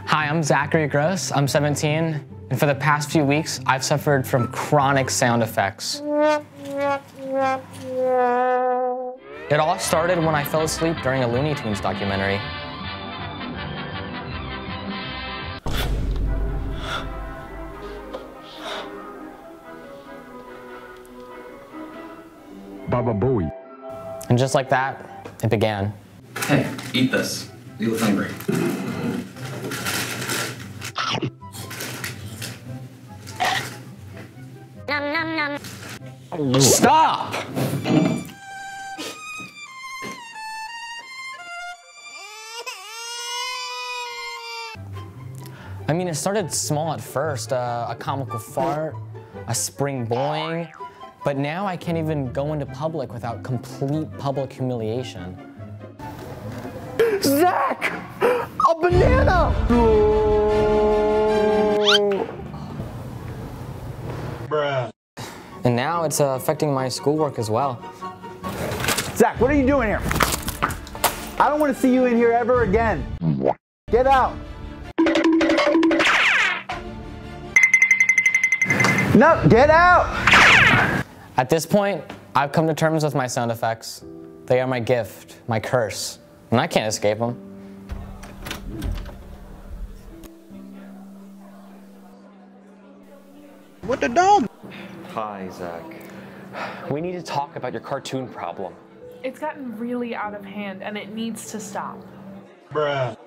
Hi, I'm Zachary Gross. I'm 17, and for the past few weeks, I've suffered from chronic sound effects. It all started when I fell asleep during a Looney Tunes documentary. Baba Booey. And just like that, it began. Hey, eat this. You look hungry. Nom nom nom. Stop! I mean, it started small at first, a comical fart, a spring boing, but now I can't even go into public without complete public humiliation. Zach! A banana! Bruh. And now it's affecting my schoolwork as well. Zach, what are you doing here? I don't want to see you in here ever again. Get out. No, get out! At this point, I've come to terms with my sound effects. They are my gift, my curse, and I can't escape them. What the dog? Hi, Zach. We need to talk about your cartoon problem. It's gotten really out of hand and it needs to stop. Bruh.